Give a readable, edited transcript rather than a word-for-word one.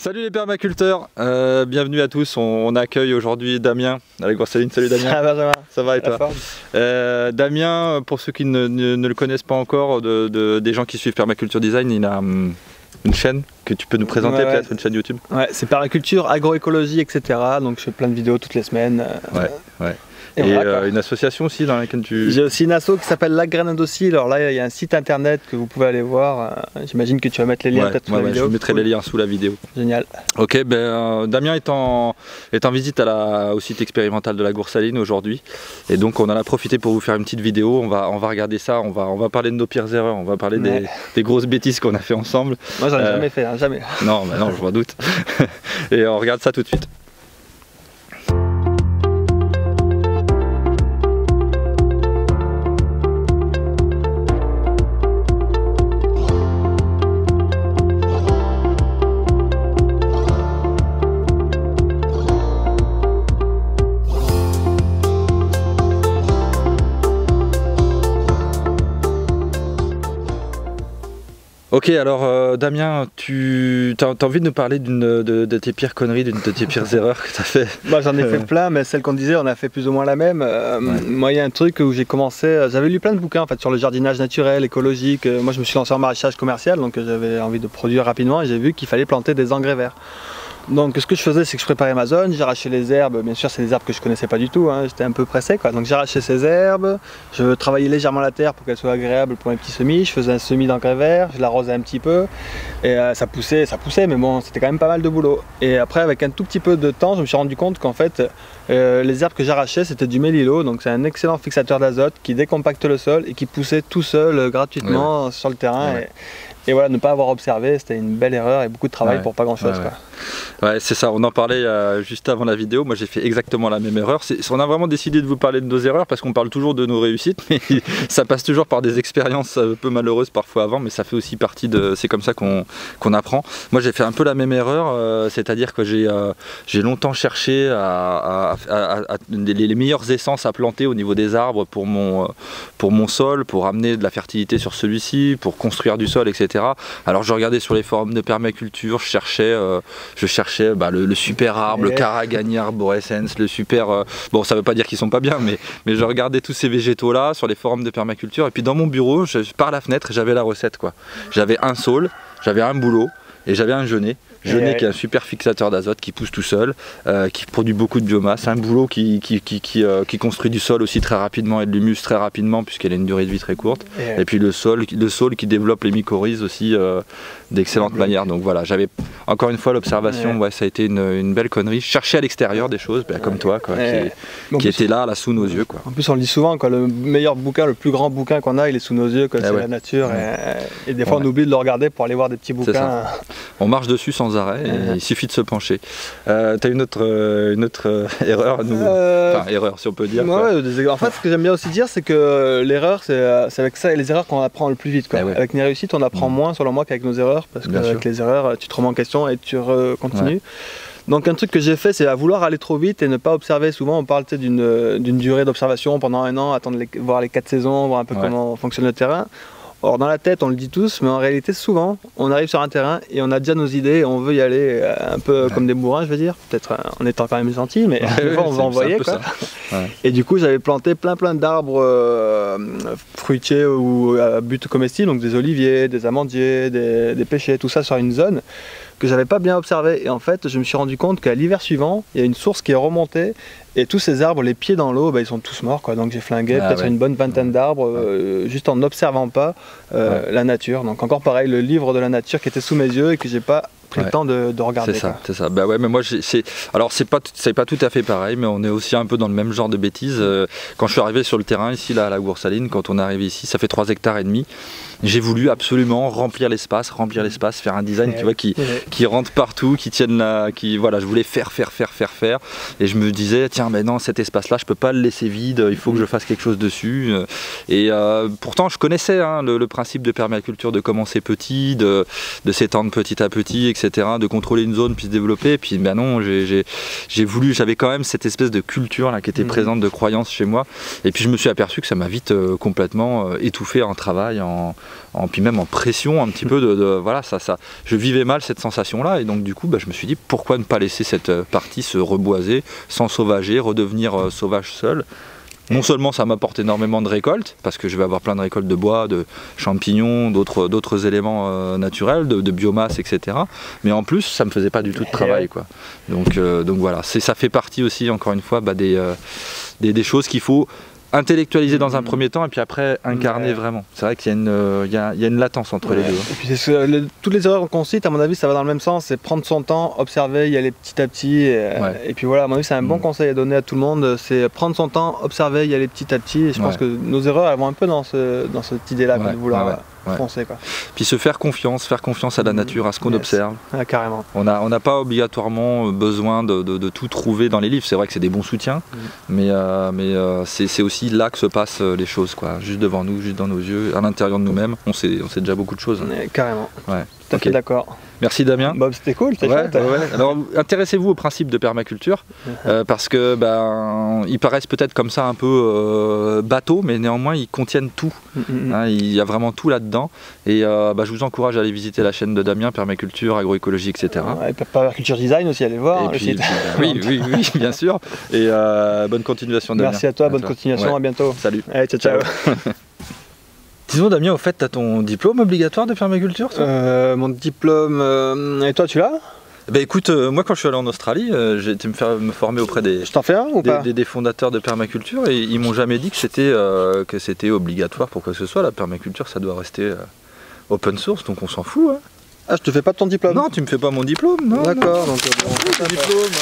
Salut les permaculteurs, bienvenue à tous. On accueille aujourd'hui Damien à la Goursaline. Salut Damien. Ah Benjamin. Ça va et toi? Damien, pour ceux qui ne le connaissent pas encore, des gens qui suivent Permaculture Design, il a une chaîne que tu peux nous présenter, peut-être une chaîne YouTube. Ouais, c'est permaculture, agroécologie, etc. Donc je fais plein de vidéos toutes les semaines. Ouais. Et voilà, une association aussi dans laquelle tu... J'ai aussi une asso qui s'appelle La Graine Indocile. Alors là, il y a un site internet que vous pouvez aller voir. J'imagine que tu vas mettre les liens peut-être sous la vidéo. Je mettrai les liens sous la vidéo. Génial. Ok, Damien est en visite au site expérimental de la Goursaline aujourd'hui. Et donc on en a profité pour vous faire une petite vidéo. On va regarder ça, on va parler de nos pires erreurs, on va parler des grosses bêtises qu'on a fait ensemble. Moi j'en ai jamais fait, hein, jamais. Non, je m'en doute. Et on regarde ça tout de suite. Ok, alors Damien, tu as envie de nous parler de tes pires conneries, de tes pires erreurs que tu as fait? J'en ai fait plein, mais celle qu'on disait, on a fait plus ou moins la même. Moi, il y a un truc où j'ai commencé, j'avais lu plein de bouquins en fait, sur le jardinage naturel, écologique. Moi, je me suis lancé en maraîchage commercial, donc j'avais envie de produire rapidement et j'ai vu qu'il fallait planter des engrais verts. Donc ce que je faisais, c'est que je préparais ma zone, j'arrachais les herbes, bien sûr c'est des herbes que je connaissais pas du tout, hein. J'étais un peu pressé quoi. Donc j'arrachais ces herbes, je travaillais légèrement la terre pour qu'elle soit agréable pour mes petits semis, je faisais un semis d'engrais vert, je l'arrosais un petit peu, et ça poussait, mais bon c'était quand même pas mal de boulot. Et après avec un tout petit peu de temps, je me suis rendu compte qu'en fait les herbes que j'arrachais c'était du mélilo, donc c'est un excellent fixateur d'azote qui décompacte le sol et qui poussait tout seul gratuitement sur le terrain. Et voilà, ne pas avoir observé, c'était une belle erreur et beaucoup de travail pour pas grand chose. Ouais, c'est ça, on en parlait juste avant la vidéo. Moi j'ai fait exactement la même erreur. On a vraiment décidé de vous parler de nos erreurs parce qu'on parle toujours de nos réussites, mais ça passe toujours par des expériences un peu malheureuses parfois avant, mais ça fait aussi partie de... C'est comme ça qu'on apprend. Moi j'ai fait un peu la même erreur, c'est-à-dire que j'ai longtemps cherché les meilleures essences à planter au niveau des arbres pour mon sol, pour amener de la fertilité sur celui-ci, pour construire du sol, etc. Alors je regardais sur les forums de permaculture, je cherchais le super arbre, le Caragani arborescens, le super... bon, ça veut pas dire qu'ils sont pas bien, mais je regardais tous ces végétaux là sur les forums de permaculture, et puis dans mon bureau, par la fenêtre, j'avais la recette quoi. J'avais un saule, j'avais un bouleau et j'avais un genêt. Genêt qui est un super fixateur d'azote qui pousse tout seul, qui produit beaucoup de biomasse, un bouleau qui construit du sol aussi très rapidement et de l'humus très rapidement puisqu'elle a une durée de vie très courte, et puis le saule qui développe les mycorhizes aussi d'excellente manière. Donc voilà, j'avais encore une fois l'observation, ça a été une belle connerie. Je cherchais à l'extérieur des choses, comme toi, quoi, qui était là sous nos yeux. Quoi. En plus on le dit souvent, quoi, le meilleur bouquin, le plus grand bouquin qu'on a, il est sous nos yeux, c'est la nature, et des fois on oublie de le regarder pour aller voir des petits bouquins. On marche dessus sans arrêt, et il suffit de se pencher. Tu as une autre erreur à nous... Enfin, erreur si on peut dire. En fait, ce que j'aime bien aussi dire, c'est que l'erreur, c'est avec ça et les erreurs qu'on apprend le plus vite. Quoi. Avec les réussites, on apprend moins selon moi qu'avec nos erreurs, parce qu'avec les erreurs, tu te remets en question et tu continues. Donc un truc que j'ai fait, c'est à vouloir aller trop vite et ne pas observer. Souvent on parle d'une durée d'observation pendant un an, attendre voir les 4 saisons, voir un peu comment fonctionne le terrain. Or dans la tête on le dit tous, mais en réalité souvent on arrive sur un terrain et on a déjà nos idées et on veut y aller un peu comme des bourrins, je veux dire, peut-être en étant quand même gentil, mais des fois on va envoyer quoi. Et du coup j'avais planté plein d'arbres fruitiers ou à but comestible, donc des oliviers, des amandiers, des pêchers, tout ça sur une zone que j'avais pas bien observé, et en fait je me suis rendu compte qu'à l'hiver suivant il y a une source qui est remontée et tous ces arbres, les pieds dans l'eau, ils sont tous morts quoi. Donc j'ai flingué peut-être une bonne vingtaine d'arbres juste en n'observant pas la nature. Donc encore pareil, le livre de la nature qui était sous mes yeux et que j'ai pas pris le temps de regarder. C'est ça. Mais moi alors c'est pas tout à fait pareil, mais on est aussi un peu dans le même genre de bêtises. Quand je suis arrivé sur le terrain ici là à la Goursaline, quand on est arrivé ici, ça fait 3,5 hectares. J'ai voulu absolument remplir l'espace, faire un design tu vois, qui rentre partout, qui tienne voilà, je voulais faire. Et je me disais, tiens, mais non, cet espace-là, je peux pas le laisser vide, il faut que je fasse quelque chose dessus. Et pourtant, je connaissais le principe de permaculture, de commencer petit, de s'étendre petit à petit, etc. etc., de contrôler une zone puis se développer. Et puis ben non, j'avais quand même cette espèce de culture là qui était présente, de croyance chez moi. Et puis je me suis aperçu que ça m'a vite complètement étouffé en travail, puis même en pression un petit peu voilà, je vivais mal cette sensation là, et donc du coup je me suis dit pourquoi ne pas laisser cette partie se reboiser, s'ensauvager, redevenir sauvage seul. Non seulement ça m'apporte énormément de récoltes, parce que je vais avoir plein de récoltes de bois, de champignons, d'autres éléments naturels, de biomasse, etc. Mais en plus, ça me faisait pas du tout de travail, quoi. Donc voilà, ça fait partie aussi, encore une fois, des choses qu'il faut intellectualiser dans un premier temps et puis après incarner vraiment. C'est vrai qu'il y a une latence entre les deux. Et puis toutes les erreurs qu'on cite, à mon avis, ça va dans le même sens, c'est prendre son temps, observer, y aller petit à petit. Et puis voilà, à mon avis, c'est un bon conseil à donner à tout le monde, c'est prendre son temps, observer, y aller petit à petit. Et je pense que nos erreurs, elles vont un peu dans cette idée-là, de vouloir foncer, quoi. Puis se faire confiance à la nature, à ce qu'on observe. Carrément. On n'a pas obligatoirement besoin de tout trouver dans les livres. C'est vrai que c'est des bons soutiens, mais c'est aussi là que se passent les choses, quoi. Juste devant nous, juste dans nos yeux, à l'intérieur de nous-mêmes, on sait déjà beaucoup de choses. Carrément. Tout à fait d'accord. Merci Damien. Bob, c'était cool, c'était chouette. Alors intéressez-vous au principe de permaculture, parce que ils paraissent peut-être comme ça un peu bateaux, mais néanmoins ils contiennent tout. Il y a vraiment tout là-dedans. Et je vous encourage à aller visiter la chaîne de Damien, permaculture, agroécologie, etc. Et permaculture design aussi, allez voir. Et puis, oui, bien sûr. Et bonne continuation Damien. Merci à toi, bonne continuation, à bientôt. Salut. Allez, ciao. Dis-moi Damien, au fait, tu as ton diplôme obligatoire de permaculture, toi ? Mon diplôme, et toi tu l'as ? Écoute, moi quand je suis allé en Australie, j'ai été me former auprès Je t'en fais un ou pas ? des fondateurs de permaculture, et ils m'ont jamais dit que c'était obligatoire pour quoi que ce soit. La permaculture, ça doit rester open source, donc on s'en fout. Hein. Ah, je te fais pas ton diplôme ? Non, tu me fais pas mon diplôme, non. D'accord, donc bon, diplôme,